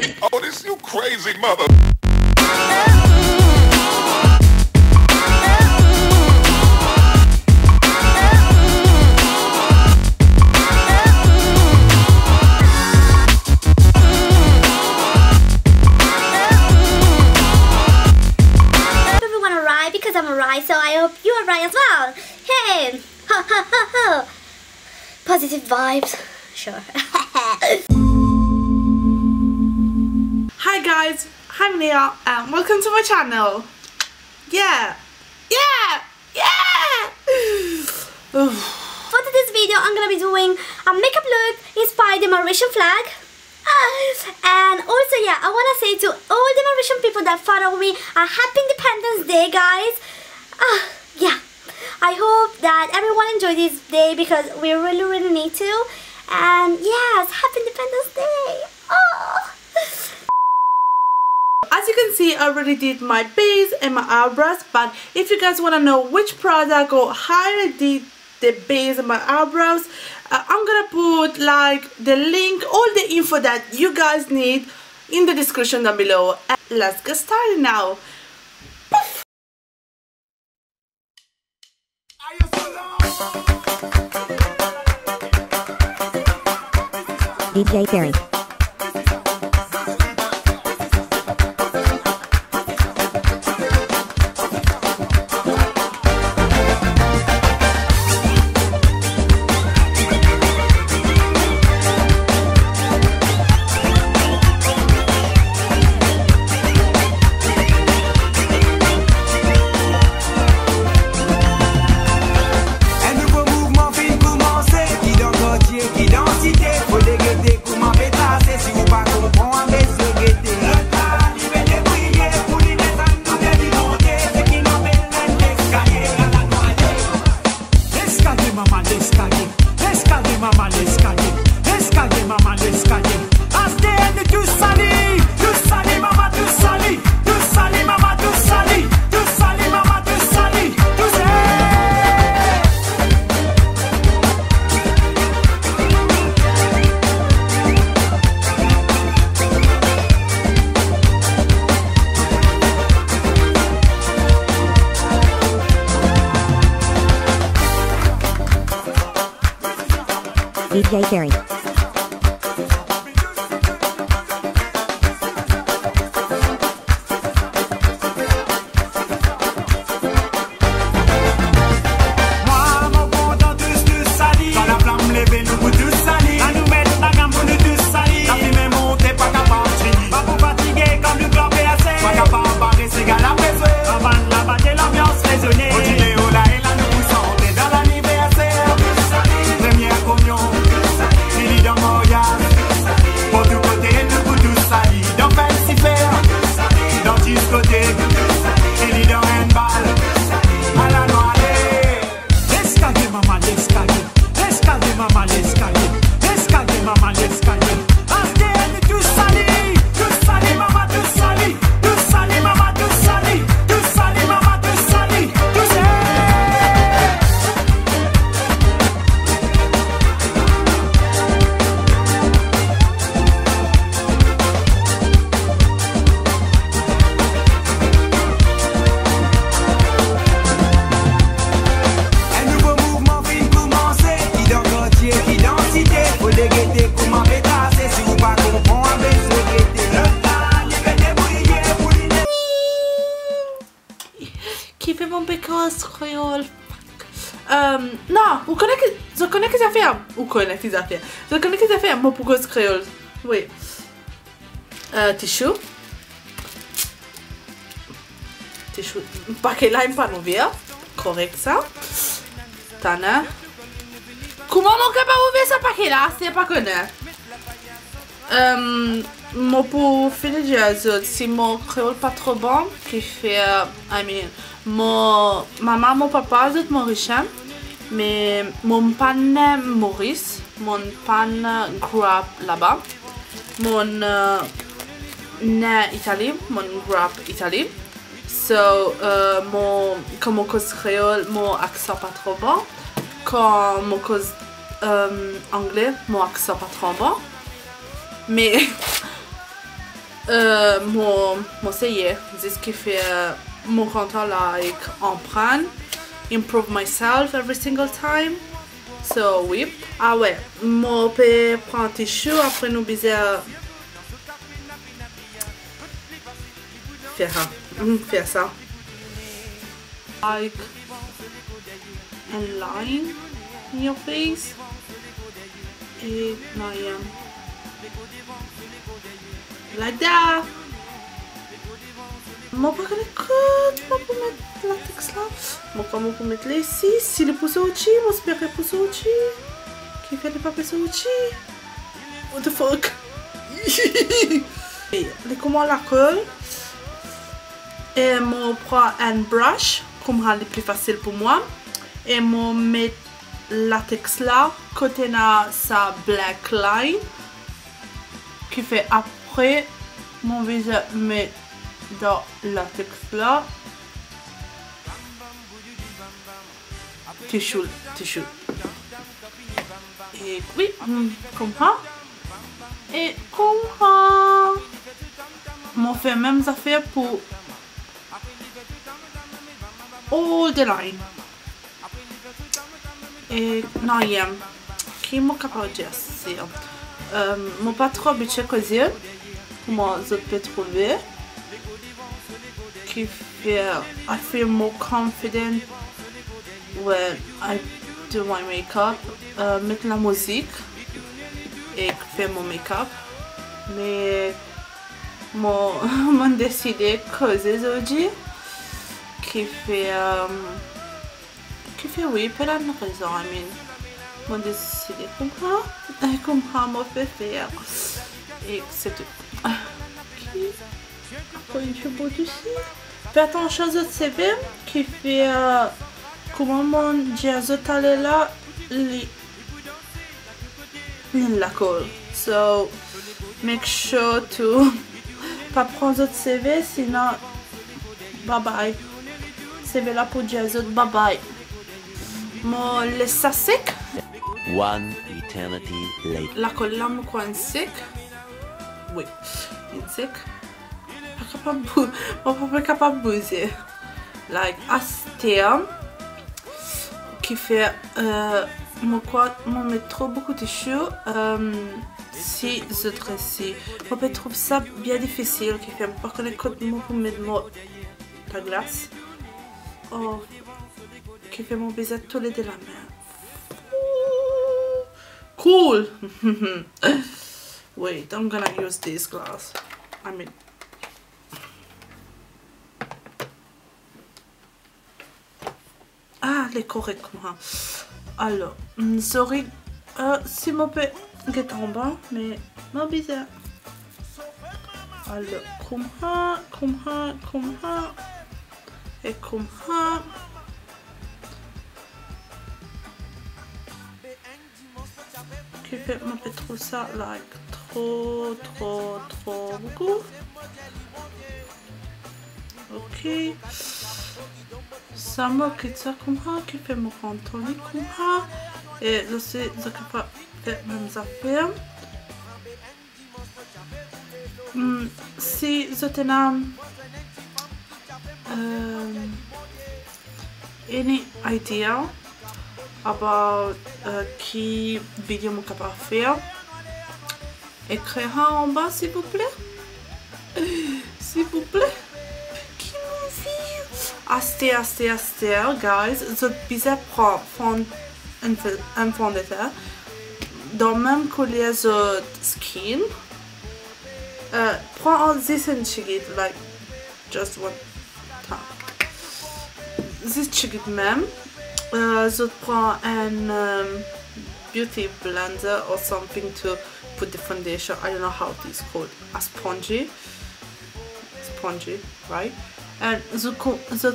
Oh, this you crazy mother. Everyone alright because I'm alright, so I hope you're alright as well. Hey, ha ha ha ha. Positive vibes, sure. Hi guys, I'm Leah and welcome to my channel. Yeah. For today's video, I'm gonna be doing a makeup look inspired the Mauritian flag. And also, yeah, I wanna say to all the Mauritian people that follow me, a happy Independence Day, guys. Yeah, I hope that everyone enjoyed this day because we really need to. And yes, happy Independence Day. Oh. As you can see, I already did my base and my eyebrows, but if you guys want to know which product or how I did the base and my eyebrows, I'm gonna put like the link, all the info that you guys need in the description down below. And let's get started now. Poof. DJ Fairy. DJ Fairy. Qui fait mon bécasse créole? Non, vous connaissez, je connais que ça fait. Vous connaissez ça fait. Je connais que ça fait mon bécasse créole. Oui. Tissu. Tissu. Paquet là, il pas ouvert. Correct ça. Tana. Comment on peut pas ouvrir ce paquet là? C'est pas connu. Moi pour finir, si mon créole pas trop bon, qui fait, mon maman, mon papa, c'est mauricien, mais mon pan Maurice, mon pan grew up là-bas, mon né Italie, mon grew up Italie, so quand mon cause créole, mon accent pas trop bon, quand mon cause anglais, mon accent pas trop bon. Mais mon c'est ce qui fait mon content like apprendre, improve myself every single time. So oui. Ah ouais, mon peut prendre un tissu après nous bizarre faire ça. Like a line in your face. Et non, like that. Moi pas connais que moi pour mettre la texte là. Moi comment pour mettre là ici. Si le pouce au-dessus, moi espérer pouce au-dessus. Qui fait le papier au-dessus. What the fuck. Et comment la colle. Et moi prends un brush comme ça c'est plus facile pour moi. Et moi mettre latex là côté na sa black line qui fait après mon visage met dans latex là tissu et oui comme ça et comme ça on fait même affaire pour all the line. Et non, qui m'a capable de dire c'est mon pas trop habitué à comment je peux trouver qui fait I feel more confident when I do my makeup, mettre la musique et faire mon make-up, mais mon décidé causer aujourd'hui qui fait oui, pas la raison, I mean, mon décidé comme ça, m'a fait faire, et c'est tout. Après une chose ici, fais attention aux CV qui fait comment mon diazo allait là, la colle. So make sure to pas prendre autre CV, sinon bye bye. CV là pour diazo, bye bye. Mon laisse ça sec. One eternity later. La colle là, mon coin sec. Oui, il sec. Pas capable de bouger. Like Astea qui fait mon met trop beaucoup de choses. Si je tressis, on peut trouver ça bien difficile qui fait pas connaître comment pour mettre la glace. Oh, qui fait mon baiser tous les de la main. Cool. Wait, I'm gonna use this glass. I mean. Ah, les corrects comme ça. Alors, sorry, si mon peut get en bas, mais non bizarre. Alors, comme ça, et comme ça. Qui fait mon peut trouver ça like trop beaucoup. Ok. Ça me quitte ça comme ça, qui fait mon contourner comme ça. Et je sais ce que pas faire même affaires. Si je tenais any idea about qui vidéo mon capable de faire, écrivez en bas s'il vous plaît. S'il vous plaît. Astea, guys, je vais prendre un fond de teint dans même que les autres skin. Prends un chiquit, like just one time. This chiquit même. Je prends un beauty blender or something to put the foundation. I don't know how it is called. A spongy, right? And je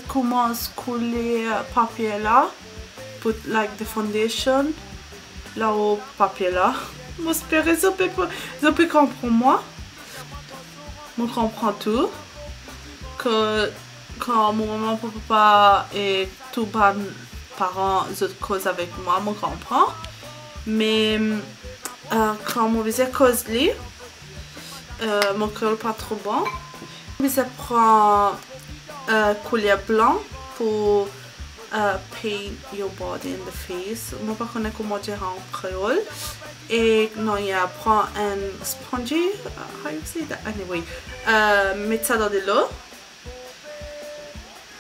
commence à coller papier là, put like the foundation là au papier là. J'espère que je peux comprendre moi. Je comprends tout. Que quand mon maman, mon papa et tous les parents je cause avec moi, je comprends. Mais quand mon visage cause lui, mon créole pas trop bon. Mais ça prend couleur blanc pour paint your body in the face. Moi pas connais comment dire en créole. Et non, il prend un spongy, how you say that? Anyway, mettre ça dans de l'eau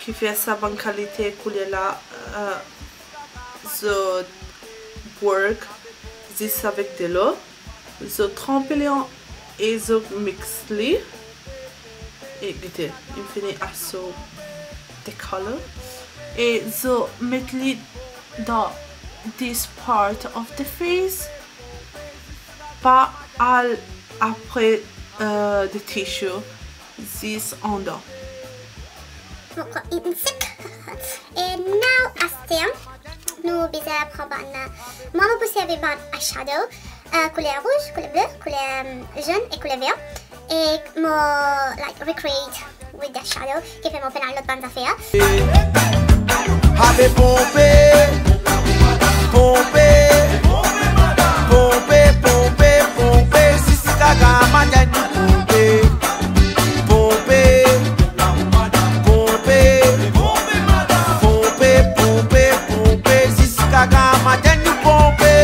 qui fait sa bonne qualité couleur là. Je work this avec de l'eau. Je trempe les et je mixe les. Et écoutez, il finit à ce décolor. Et je mets les dans this part of the face. Pas après the tissue. This on the. And now after, nous bisa prendre moi me pousser avec un eyeshadow couleur rouge, couleur bleue, couleur jaune et couleur vert et moi like recreate with the shadow qui fait mon pénal l'autre bande d'affaires. Habe pompe, pompe, pompe, pompe, pompe, sisi kaga madani pompe, pompe, pompe, pompe, pompe, pompe, sisi kaga madani pompe,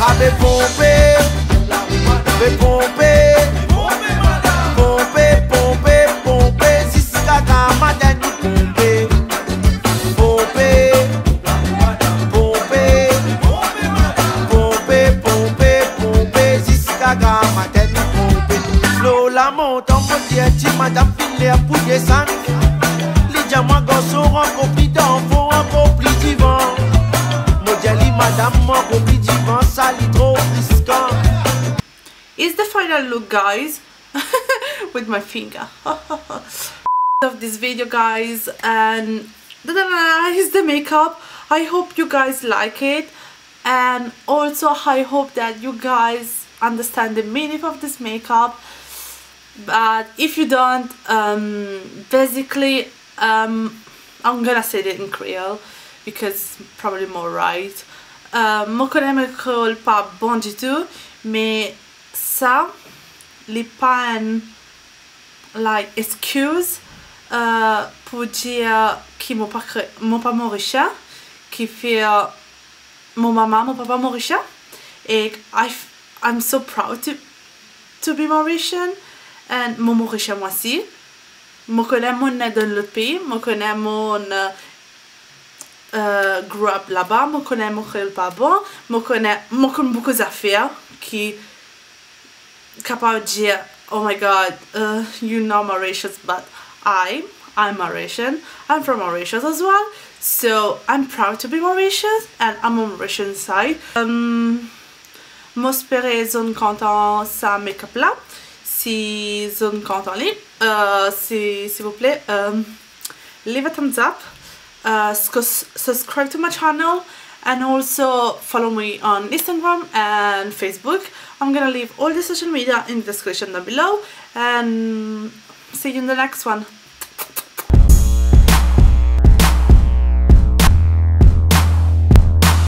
habe pompe, habe pompe, pompe, pompe, pompe, sisi kaga madani pompe. Madame Filet pour descendre. Les diamants garçons remplis d'enfants, remplis divans. Modèle madame remplis divans, ça lit trop risquant. Is the final look, guys? With my finger. Of this video, guys, and is the makeup. I hope you guys like it, and also I hope that you guys understand the meaning of this makeup. But if you don't, basically I'm gonna say it in Creole because probably more right. Moi connais mon créole pas bon du tout, mais ça, les pas un like excuse pour dire qui m'ont pas mauricien, qui fait mon maman, mon papa mauricien, et I'm so proud to be Mauritian. Et mon mauricien moi aussi. Je connais mon nez dans l'autre pays, je connais mon grow up là-bas, je connais mon créole pas bon, je connais beaucoup d'affaires qui capable de dire oh my god, you know Mauritius, but I'm Mauritian, I'm from Mauritius as well, so I'm proud to be Mauritius and I'm on Mauritian side. J'espère zone content sa make-up là. Si zone content s'il vous plaît, leave a thumbs up, subscribe to my channel, and also follow me on Instagram and Facebook. I'm gonna leave all the social media in the description down below, and see you in the next one.